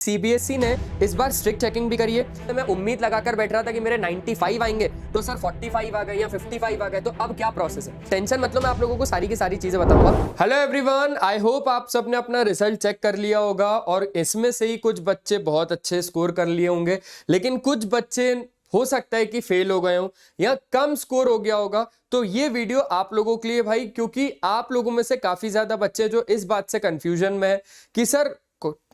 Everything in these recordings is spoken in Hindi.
सीबीएसई ने इस बार स्ट्रिक्ट चेकिंग भी करी है। तो मैं उम्मीद लगाकर बैठ रहा था कि मेरे 95 आएंगे, तो सर 45 आ गए या 55 आ गए, तो अब क्या प्रोसेस है। टेंशन मतलब मैं आप लोगों को सारी की सारी चीजें बताऊंगा। हेलो एवरीवन, आई होप आप सबने अपना रिजल्ट चेक कर लिया होगा और इसमें से ही कुछ बच्चे बहुत अच्छे स्कोर कर लिए होंगे, लेकिन कुछ बच्चे हो सकता है कि फेल हो गए हो या कम स्कोर हो गया होगा। तो ये वीडियो आप लोगों के लिए भाई, क्योंकि आप लोगों में से काफी ज्यादा बच्चे जो इस बात से कंफ्यूजन में है कि सर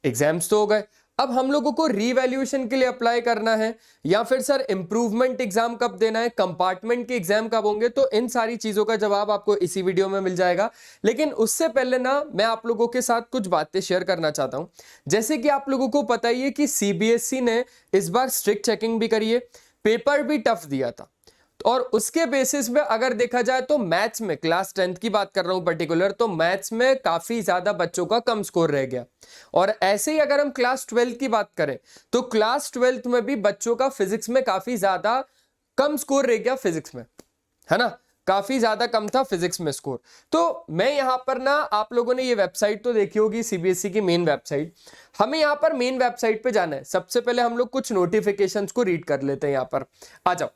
एग्जाम्स तो हो गए, अब हम लोगों को रीवैल्यूएशन के लिए अप्लाई करना है या फिर सर इंप्रूवमेंट एग्जाम कब देना है, कंपार्टमेंट के एग्जाम कब होंगे। तो इन सारी चीजों का जवाब आपको इसी वीडियो में मिल जाएगा। लेकिन उससे पहले ना मैं आप लोगों के साथ कुछ बातें शेयर करना चाहता हूं। जैसे कि आप लोगों को पता ही है कि सीबीएसई ने इस बार स्ट्रिक्ट चेकिंग भी करी है, पेपर भी टफ दिया था, और उसके बेसिस पे अगर देखा जाए तो मैथ्स में, क्लास 10th की बात कर रहा हूं पर्टिकुलर, तो मैथ्स में काफी ज्यादा बच्चों का कम स्कोर रह गया। और ऐसे ही अगर हम क्लास 12th की बात करें तो क्लास 12th में भी बच्चों का फिजिक्स में काफी ज्यादा कम स्कोर रह गया, फिजिक्स में, है ना, काफी ज्यादा कम था फिजिक्स में स्कोर। तो मैं यहां पर ना, आप लोगों ने ये वेबसाइट तो देखी होगी, सीबीएसई की मेन वेबसाइट। हमें यहां पर मेन वेबसाइट पे जाना है। सबसे पहले हम लोग कुछ नोटिफिकेशंस को रीड कर लेते हैं। यहां पर आ जाओ।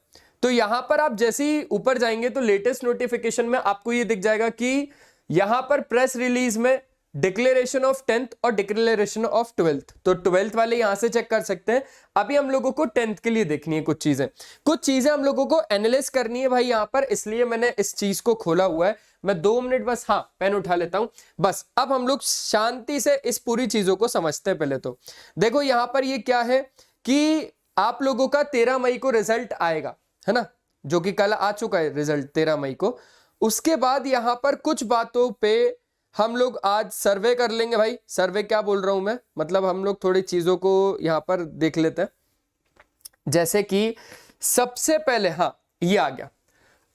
तो यहां पर आप जैसे ही ऊपर जाएंगे तो लेटेस्ट नोटिफिकेशन में आपको ये दिख जाएगा कि यहां पर प्रेस रिलीज में डिक्लेरेशन ऑफ 10th और डिक्लेरेशन ऑफ 12th, तो 12th वाले यहां से चेक कर सकते हैं। अभी हम लोगों को 10th के लिए देखनी है कुछ चीजें हम लोगों को एनालाइज करनी है भाई यहां पर, इसलिए मैंने इस चीज को खोला हुआ है। मैं 2 मिनट बस, हाँ, पेन उठा लेता हूं बस। अब हम लोग शांति से इस पूरी चीजों को समझते हैं। पहले तो देखो यहां पर ये क्या है कि आप लोगों का 13 मई को रिजल्ट आएगा, है ना, जो कि कल आ चुका है रिजल्ट 13 मई को। उसके बाद यहां पर कुछ बातों पे हम लोग आज सर्वे कर लेंगे भाई। सर्वे क्या बोल रहा हूं मैं, मतलब हम लोग थोड़ी चीजों को यहां पर देख लेते हैं। जैसे कि सबसे पहले, हाँ, ये आ गया।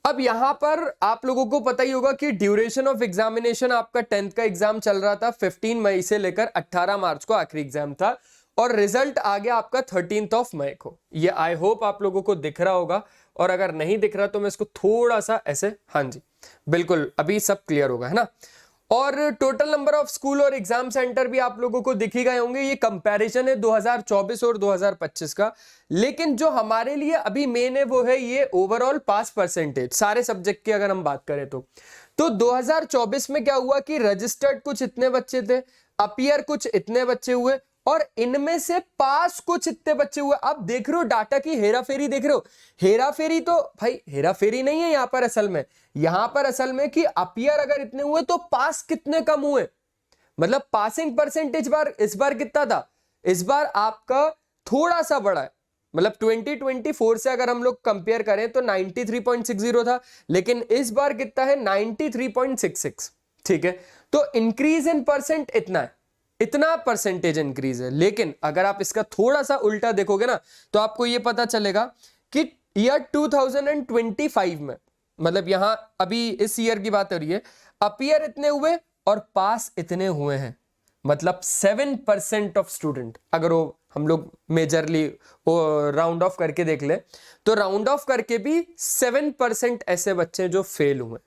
अब यहां पर आप लोगों को पता ही होगा कि ड्यूरेशन ऑफ एग्जामिनेशन, आपका 10th का एग्जाम चल रहा था 15 मई से लेकर 18 मार्च को आखिरी एग्जाम था, और रिजल्ट आ गया आपका 13 मई को। ये आई होप आप लोगों को दिख रहा होगा, और अगर नहीं दिख रहा तो मैं इसको थोड़ा सा ऐसे, हाँ जी बिल्कुल, अभी सब क्लियर होगा, है ना। और टोटल नंबर ऑफ स्कूल और एग्जाम सेंटर भी आप लोगों को दिख ही गए होंगे। ये कंपैरिजन है 2024 और 2025 का। लेकिन जो हमारे लिए अभी मेन है वो है ये ओवरऑल पास परसेंटेज, सारे सब्जेक्ट की अगर हम बात करें तो 2024 में क्या हुआ कि रजिस्टर्ड कुछ इतने बच्चे थे, अपीयर कुछ इतने बच्चे हुए, और इनमें से पास कुछ इतने बच्चे हुए। अब देख रहे हो डाटा की हेराफेरी, देख रहे हो हेराफेरी, तो भाई हेराफेरी नहीं है यहां पर असल में। यहां पर असल में कि अपीयर अगर इतने हुए तो पास कितने कम हुए, मतलब पासिंग परसेंटेज इस बार कितना था, इस बार आपका थोड़ा सा बढ़ा है। मतलब 2024 से अगर हम लोग कंपेयर करें तो 93.60 था, लेकिन इस बार कितना है, 93.66। ठीक है, तो इंक्रीज इन परसेंट इतना है, इतना परसेंटेज इंक्रीज है। लेकिन अगर आप इसका थोड़ा सा उल्टा देखोगे ना तो आपको यह पता चलेगा कि ईयर 2025 में, मतलब यहां अभी इस ईयर की बात हो रही है, अपीयर इतने हुए और पास इतने हुए हैं, मतलब 7% ऑफ स्टूडेंट। अगर वो हम लोग मेजरली राउंड ऑफ करके देख ले तो राउंड ऑफ करके भी 7% ऐसे बच्चे जो फेल हुए।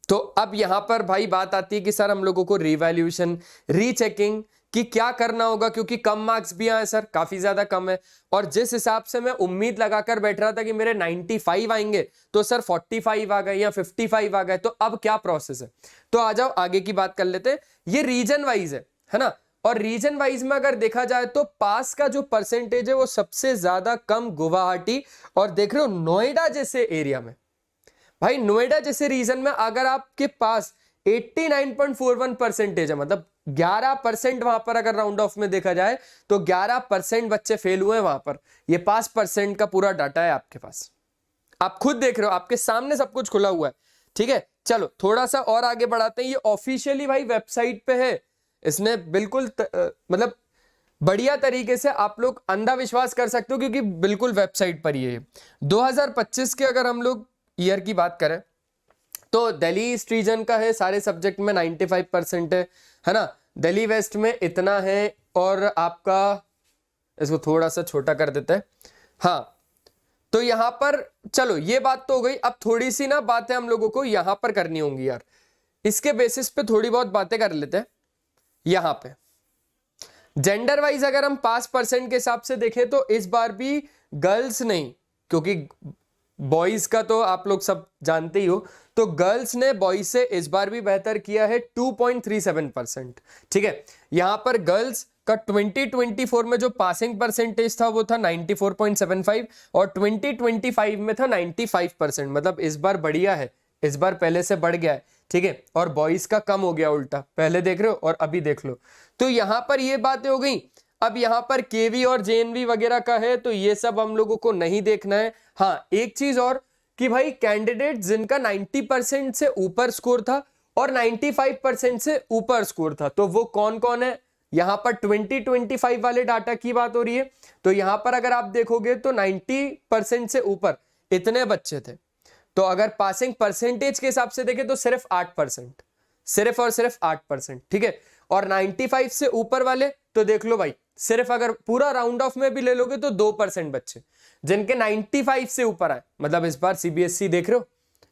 तो अब यहां पर भाई बात आती है कि सर हम लोगों को रीवैल्यूएशन, रीचेकिंग कि क्या करना होगा, क्योंकि कम मार्क्स भी आए सर, काफी ज्यादा कम है। और जिस हिसाब से मैं उम्मीद लगाकर बैठ रहा था कि मेरे 95 आएंगे, तो सर 45 आ गए या 55 आ गए, तो अब क्या प्रोसेस है। तो आ जाओ आगे की बात कर लेते हैं। ये रीजन वाइज है ना, और रीजन वाइज में अगर देखा जाए तो पास का जो परसेंटेज है वो सबसे ज्यादा कम गुवाहाटी और देख रहे हो नोएडा जैसे एरिया में। भाई नोएडा जैसे रीजन में अगर आपके पास 89.41 परसेंटेज है, मतलब 11% वहां पर अगर राउंड ऑफ में देखा जाए तो 11% बच्चे फेल हुए वहां पर। ये 5% का पूरा डाटा है आपके पास, आप खुद देख रहे हो, आपके सामने सब कुछ खुला हुआ है। ठीक है, चलो थोड़ा सा और आगे बढ़ाते हैं। ये ऑफिशियली भाई वेबसाइट पे है, इसने बिल्कुल मतलब बढ़िया तरीके से आप लोग अंधा विश्वास कर सकते हो, क्योंकि बिल्कुल वेबसाइट पर ही है। 2025 के अगर हम लोग ईयर की बात करें तो दिल्ली ईस्ट रीजन का है, सारे सब्जेक्ट में 95% है ना। दिल्ली वेस्ट में इतना है, और आपका इसको थोड़ा सा छोटा कर देते हैं, हाँ। तो यहां पर चलो ये बात तो हो गई। अब थोड़ी सी ना बातें हम लोगों को यहां पर करनी होंगी यार, इसके बेसिस पे थोड़ी बहुत बातें कर लेते हैं यहां पे। जेंडर वाइज अगर हम पास परसेंट के हिसाब से देखें तो इस बार भी गर्ल्स नहीं, क्योंकि बॉयज का तो आप लोग सब जानते ही हो, तो गर्ल्स ने बॉयज से इस बार भी बेहतर किया है 2.37%। ठीक है, यहां पर गर्ल्स का 2024 में जो पासिंग परसेंटेज था वो था 94.75 और 2025 में था 95%। मतलब इस बार बढ़िया है, इस बार पहले से बढ़ गया है। ठीक है, और बॉयज का कम हो गया उल्टा, पहले देख रहे हो और अभी देख लो। तो यहां पर ये बातें हो गई। अब यहां पर केवी और जेएनवी वगैरह का है, तो ये सब हम लोगों को नहीं देखना है। हाँ, एक चीज और कि भाई कैंडिडेट जिनका 90% से ऊपर स्कोर था और 95% से ऊपर स्कोर था, तो वो कौन कौन है। यहां पर 2025 वाले डाटा की बात हो रही है। तो यहां पर अगर आप देखोगे तो 90% से ऊपर इतने बच्चे थे। तो अगर पासिंग परसेंटेज के हिसाब से देखें तो सिर्फ 8%, सिर्फ और सिर्फ 8%। ठीक है, और 95 से ऊपर वाले तो देख लो भाई, सिर्फ अगर पूरा राउंड ऑफ में भी ले लोगे तो 2% बच्चे जिनके 95 से ऊपर आए। मतलब इस बार सीबीएसई देख रहे हो,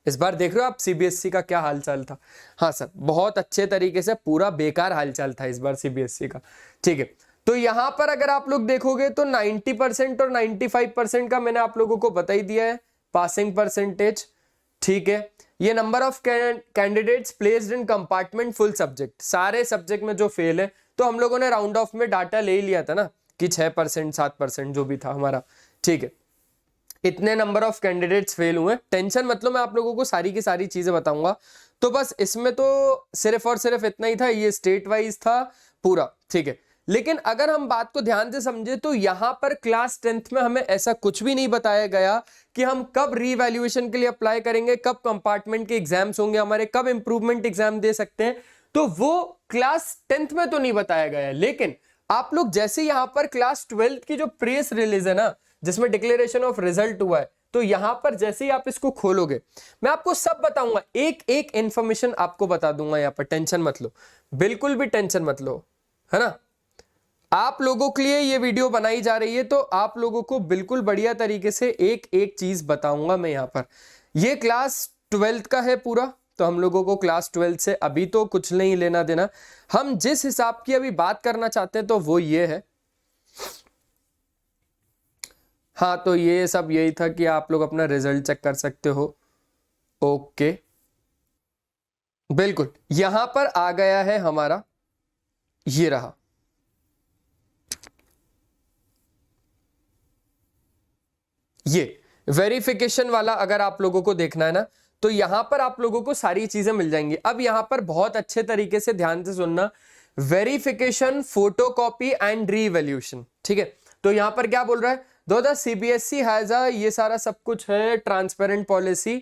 इस बार देख रहे हो आप सीबीएसई का क्या हालचाल था। हाँ सर, बहुत अच्छे तरीके से पूरा बेकार हालचाल था इस बार सीबीएसई का। ठीक है, तो यहां पर अगर आप लोग देखोगे तो 90% और 95% का मैंने आप लोगों को बता ही दिया है पासिंग परसेंटेज। ठीक है, ये number of candidates placed in compartment full subject, सारे सब्जेक्ट में जो फेल है, तो हम लोगों ने राउंड ऑफ में डाटा ले लिया था ना कि 6% 7% जो भी था हमारा। ठीक है, इतने नंबर ऑफ कैंडिडेट्स फेल हुए। टेंशन मतलब मैं आप लोगों को सारी की सारी चीजें बताऊंगा। तो बस इसमें तो सिर्फ और सिर्फ इतना ही था, ये स्टेट वाइज था पूरा। ठीक है, लेकिन अगर हम बात को ध्यान से समझे तो यहां पर क्लास 10th में हमें ऐसा कुछ भी नहीं बताया गया कि हम कब रीवैल्यूएशन के लिए अप्लाई करेंगे, कब कंपार्टमेंट के एग्जाम्स होंगे हमारे, कब इंप्रूवमेंट एग्जाम दे सकते हैं। तो वो क्लास 10th में तो नहीं बताया गया है। लेकिन आप लोग जैसे यहां पर क्लास 12th की जो प्रेस रिलीज है ना, जिसमें डिक्लेरेशन ऑफ रिजल्ट हुआ है, तो यहां पर जैसे ही आप इसको खोलोगे मैं आपको सब बताऊंगा, एक एक इंफॉर्मेशन आपको बता दूंगा। यहां पर टेंशन मत लो, बिल्कुल भी टेंशन मत लो, है ना। आप लोगों के लिए ये वीडियो बनाई जा रही है, तो आप लोगों को बिल्कुल बढ़िया तरीके से एक एक चीज बताऊंगा मैं यहां पर। ये क्लास 12th का है पूरा, तो हम लोगों को क्लास 12th से अभी तो कुछ नहीं लेना देना। हम जिस हिसाब की अभी बात करना चाहते हैं तो वो ये है। हाँ, तो ये सब यही था कि आप लोग अपना रिजल्ट चेक कर सकते हो। ओके, बिल्कुल यहां पर आ गया है हमारा, ये रहा। ये वेरिफिकेशन वाला अगर आप लोगों को देखना है ना, तो यहां पर आप लोगों को सारी चीजें मिल जाएंगी। अब यहां पर बहुत अच्छे तरीके से ध्यान से सुनना, वेरिफिकेशन, फोटोकॉपी एंड रीवैल्यूएशन। ठीक है, तो यहां पर क्या बोल रहा है, दो द सीबीएसई हैज अ, ये सारा सब कुछ है, transparent policy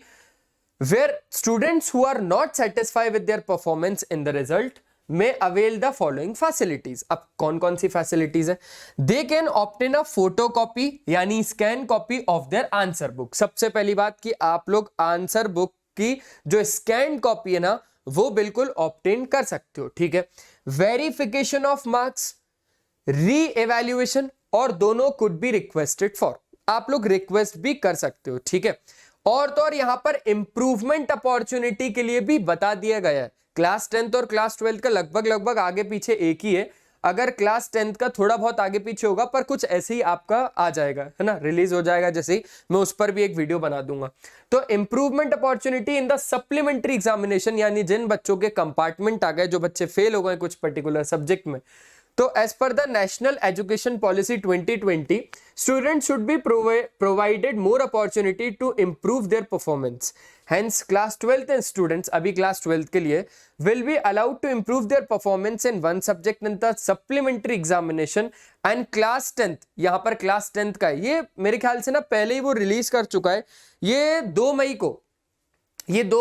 where students who are not satisfied with their performance in the result may avail the following facilities. अब कौन कौन सी फैसिलिटीज है, they can obtain a photocopy यानी scan copy of their answer book. सबसे पहली बात कि आप लोग आंसर बुक की जो स्कैन कॉपी है ना, वो बिल्कुल ऑब्टेन कर सकते हो। ठीक है, वेरिफिकेशन ऑफ मार्क्स, री एवेल्युएशन, और दोनों कुड बी रिक्वेस्टेड फॉर, आप लोग रिक्वेस्ट भी कर सकते हो। ठीक है, और तो और यहां पर इंप्रूवमेंट अपॉर्चुनिटी के लिए भी बता दिया गया है। क्लास 10th और क्लास 12th का लगभग लगभग आगे पीछे एक ही है। अगर क्लास 10th का थोड़ा बहुत आगे पीछे होगा, पर कुछ ऐसे ही आपका आ जाएगा, है ना, रिलीज हो जाएगा जैसे ही, मैं उस पर भी एक वीडियो बना दूंगा। तो improvement opportunity in the supplementary examination, यानी जिन बच्चों के कंपार्टमेंट आ गए, जो बच्चे फेल हो गए कुछ पर्टिकुलर सब्जेक्ट में, तो as per the national education policy 2020 students should be provided more opportunity to improve their performance. Hence class 12th students, अभी क्लास 12th के लिए, will be allowed to improve their performance in one subject in the supplementary examination. And class 10th, यहां पर क्लास 10th का है, ये मेरे ख्याल से ना पहले ही वो रिलीज कर चुका है, ये 2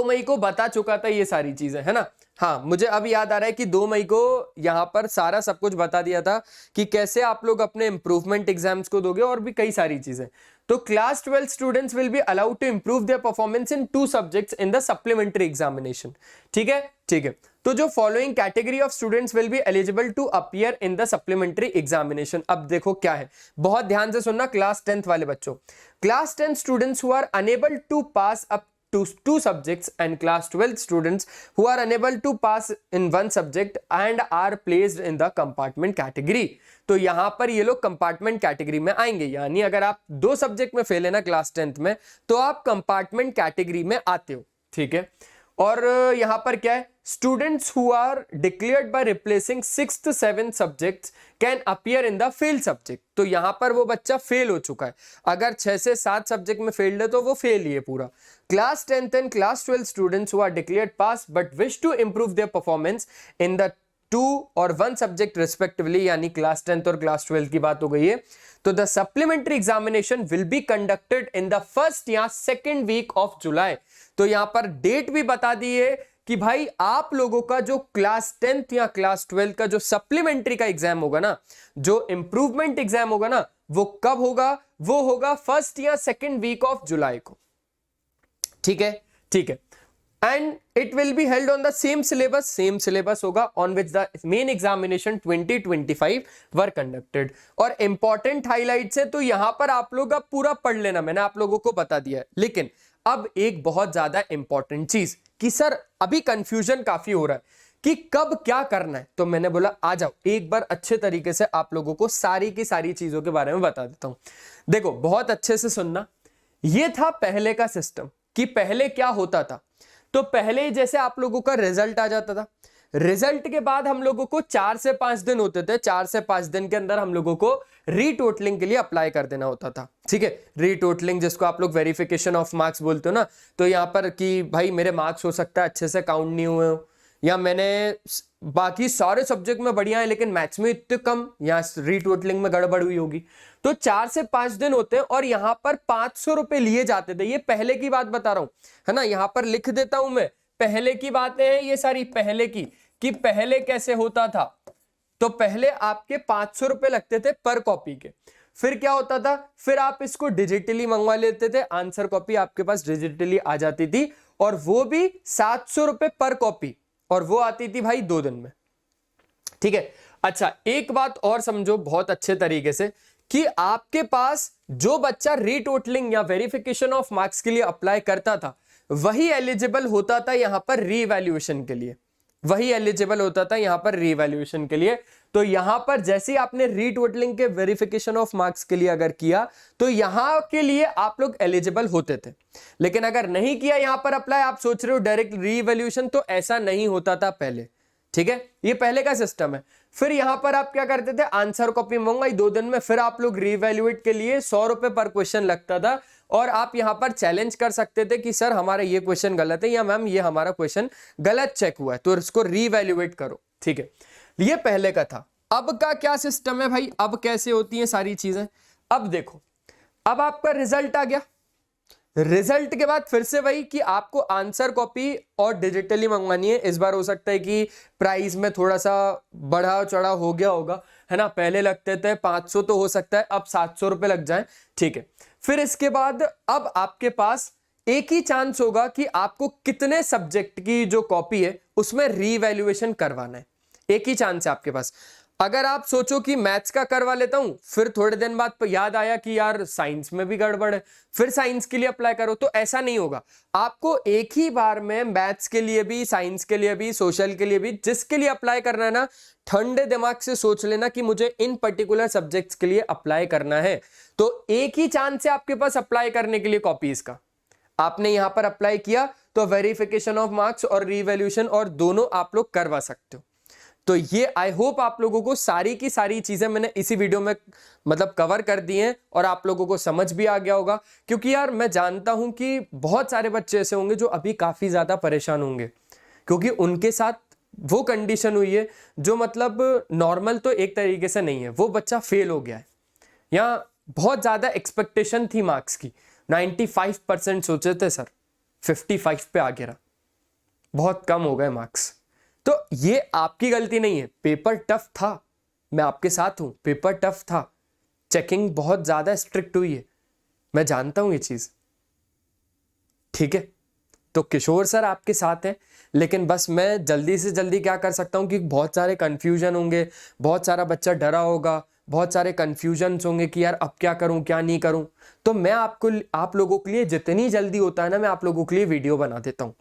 मई को बता चुका था ये सारी चीजें, है ना। हाँ, मुझे अब याद आ रहा है कि 2 मई को यहां पर सारा सब कुछ बता दिया था कि कैसे आप लोग अपने इंप्रूवमेंट एग्जाम्स को दोगे, और भी कई सारी चीजें। तो class 12 students will be allowed to improve their performance in 2 subjects in the supplementary examination. ठीक है, ठीक है। तो जो following category of students will be eligible to appear in the supplementary examination. अब देखो क्या है, बहुत ध्यान से सुनना क्लास 10th वाले बच्चों। Class 10 students who are unable to pass up two subjects and class 12 students who are unable to pass in one subject and are placed in the compartment category। तो यहां पर ये लोग कंपार्टमेंट कैटेगरी में आएंगे, यानी अगर आप 2 सब्जेक्ट में फेल है ना क्लास 10th में तो आप कंपार्टमेंट कैटेगरी में आते हो, ठीक है। और यहां पर क्या है, students who are declared by replacing 6th 7th subjects can appear in the fail subject. तो यहां पर वो बच्चा फेल हो चुका है, अगर 6 से 7 सब्जेक्ट में फेल्ड है तो वो फेल ही है पूरा। Class 10th and class 12 students who are declared pass but wish to improve their performance in the 2 और 1 सब्जेक्ट रिस्पेक्टिवली, यानी क्लास 10th और क्लास 12 की बात हो गई है, तो the supplementary examination will be conducted in the first या सेकेंड वीक ऑफ जुलाई। तो यहां पर डेट भी बता दी है कि भाई आप लोगों का जो क्लास 10th या क्लास 12 का जो सप्लीमेंट्री का एग्जाम होगा ना, जो इंप्रूवमेंट एग्जाम होगा ना, वो कब होगा, वो होगा फर्स्ट या सेकेंड वीक ऑफ जुलाई को, ठीक है, ठीक है। And it will be held on the same syllabus होगा on which the main examination 2025 were conducted. और इंपॉर्टेंट हाईलाइट्स है तो यहां पर आप लोग अब पूरा पढ़ लेना, मैंने आप लोगों को बता दिया है। लेकिन अब एक बहुत ज्यादा इंपॉर्टेंट चीज कि सर अभी कंफ्यूजन काफी हो रहा है कि कब क्या करना है, तो मैंने बोला आ जाओ एक बार अच्छे तरीके से आप लोगों को सारी की सारी चीजों के बारे में बता देता हूं। देखो बहुत अच्छे से सुनना, ये था पहले का सिस्टम कि पहले क्या होता था। तो पहले जैसे आप लोगों का रिजल्ट आ जाता था, रिजल्ट के बाद हम लोगों को 4 से 5 दिन होते थे, 4 से 5 दिन के अंदर हम लोगों को रीटोटलिंग के लिए अप्लाई कर देना होता था, ठीक है। रीटोटलिंग जिसको आप लोग वेरिफिकेशन ऑफ मार्क्स बोलते हो ना, तो यहां पर कि भाई मेरे मार्क्स हो सकता है अच्छे से काउंट नहीं हुए हो, या मैंने बाकी सारे सब्जेक्ट में बढ़िया है लेकिन मैथ्स में इतने कम, या रीटोटलिंग में गड़बड़ हुई होगी। तो 4 से 5 दिन होते हैं और यहां पर 500 रुपए लिए जाते थे। ये पहले की बात बता रहा हूं, है ना, यहां पर लिख देता हूं मैं, पहले की बातें हैं ये सारी, पहले की, कि पहले कैसे होता था। तो पहले आपके 500 रुपए लगते थे पर कॉपी के। फिर क्या होता था, फिर आप इसको डिजिटली मंगवा लेते थे, आंसर कॉपी आपके पास डिजिटली आ जाती थी, और वो भी 700 रुपए पर कॉपी, और वो आती थी भाई 2 दिन में, ठीक है। अच्छा एक बात और समझो बहुत अच्छे तरीके से कि आपके पास जो बच्चा रीटोटलिंग या वेरिफिकेशन ऑफ मार्क्स के लिए अप्लाई करता था वही एलिजिबल होता था यहां पर रीवैल्यूएशन के लिए, वही एलिजिबल होता था यहां पर रीवैल्यूएशन के लिए। तो यहां पर जैसे आपने रीटोटलिंग के वेरिफिकेशन ऑफ मार्क्स के लिए अगर किया तो यहां के लिए आप लोग एलिजिबल होते थे, लेकिन अगर नहीं किया यहां पर अप्लाई, आप सोच रहे हो डायरेक्ट रीवैल्यूएशन, तो ऐसा नहीं होता था पहले, ठीक है। ये पहले का सिस्टम है। फिर यहां पर आप क्या करते थे, आंसर कॉपी मंगवाई 2 दिन में, फिर आप लोग रीवैल्यूएट के लिए 100 रुपए पर क्वेश्चन लगता था, और आप यहां पर चैलेंज कर सकते थे कि सर हमारा ये क्वेश्चन गलत है, या मैम ये हमारा क्वेश्चन गलत चेक हुआ है तो इसको रीवैल्यूएट करो, ठीक है। ये पहले का था। अब का क्या सिस्टम है भाई, अब कैसे होती है सारी चीजें। अब देखो, अब आपका रिजल्ट आ गया, रिजल्ट के बाद फिर से वही कि आपको आंसर कॉपी और डिजिटली मंगवानी है। इस बार हो सकता है कि प्राइस में थोड़ा सा बढ़ा चढ़ा हो गया होगा, है ना, पहले लगते थे 500, तो हो सकता है अब 700 रुपए लग जाए, ठीक है। फिर इसके बाद अब आपके पास एक ही चांस होगा कि आपको कितने सब्जेक्ट की जो कॉपी है उसमें रीवैल्यूएशन करवाना है, एक ही चांस है आपके पास। अगर आप सोचो कि मैथ्स का करवा लेता हूं, फिर थोड़े दिन बाद याद आया कि यार साइंस में भी गड़बड़ है, फिर साइंस के लिए अप्लाई करो, तो ऐसा नहीं होगा। आपको एक ही बार में मैथ्स के लिए भी, साइंस के लिए भी, सोशल के लिए भी, जिसके लिए अप्लाई करना है ना, ठंडे दिमाग से सोच लेना कि मुझे इन पर्टिकुलर सब्जेक्ट्स के लिए अप्लाई करना है, तो एक ही चांस है आपके पास अप्लाई करने के लिए कॉपीज का। आपने यहां पर अप्लाई किया तो वेरिफिकेशन ऑफ मार्क्स और रीवैल्यूएशन और दोनों आप लोग करवा सकते हो। तो ये आई होप आप लोगों को सारी की सारी चीजें मैंने इसी वीडियो में मतलब कवर कर दी हैं और आप लोगों को समझ भी आ गया होगा, क्योंकि यार मैं जानता हूं कि बहुत सारे बच्चे ऐसे होंगे जो अभी काफी ज्यादा परेशान होंगे, क्योंकि उनके साथ वो कंडीशन हुई है जो मतलब नॉर्मल तो एक तरीके से नहीं है, वो बच्चा फेल हो गया है या बहुत ज्यादा एक्सपेक्टेशन थी मार्क्स की, 95% सोचे थे सर, 55 पे आ गिरा, बहुत कम हो गए मार्क्स। तो ये आपकी गलती नहीं है, पेपर टफ था, मैं आपके साथ हूं, पेपर टफ था, चेकिंग बहुत ज्यादा स्ट्रिक्ट हुई है, मैं जानता हूं ये चीज, ठीक है। तो किशोर सर आपके साथ हैं, लेकिन बस मैं जल्दी से जल्दी क्या कर सकता हूं कि बहुत सारे कंफ्यूजन होंगे, बहुत सारा बच्चा डरा होगा, बहुत सारे कन्फ्यूजन्स होंगे कि यार अब क्या करूं क्या नहीं करूं, तो मैं आप लोगों के लिए जितनी जल्दी होता है ना, मैं आप लोगों के लिए वीडियो बना देता हूं,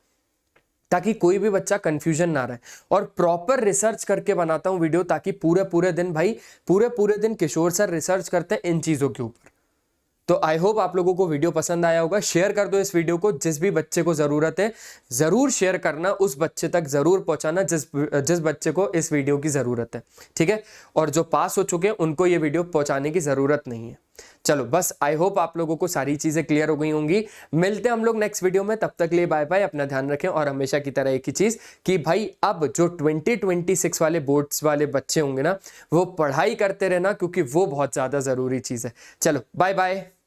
ताकि कोई भी बच्चा कंफ्यूजन ना रहे। और प्रॉपर रिसर्च करके बनाता हूं वीडियो, ताकि पूरे पूरे दिन भाई, पूरे दिन किशोर सर रिसर्च करते हैं इन चीज़ों के ऊपर। तो आई होप आप लोगों को वीडियो पसंद आया होगा। शेयर कर दो इस वीडियो को, जिस भी बच्चे को ज़रूरत है ज़रूर शेयर करना, उस बच्चे तक ज़रूर पहुंचाना जिस बच्चे को इस वीडियो की ज़रूरत है, ठीक है। और जो पास हो चुके हैं उनको ये वीडियो पहुंचाने की ज़रूरत नहीं है। चलो बस, आई होप आप लोगों को सारी चीज़ें क्लियर हो गई होंगी। मिलते हैं हम लोग नेक्स्ट वीडियो में, तब तक लिए बाय बाय, अपना ध्यान रखें। और हमेशा की तरह एक ही चीज़ कि भाई अब जो 2026 वाले बोर्ड्स वाले बच्चे होंगे ना, वो पढ़ाई करते रहना, क्योंकि वो बहुत ज़्यादा ज़रूरी चीज़ है। चलो बाय बाय।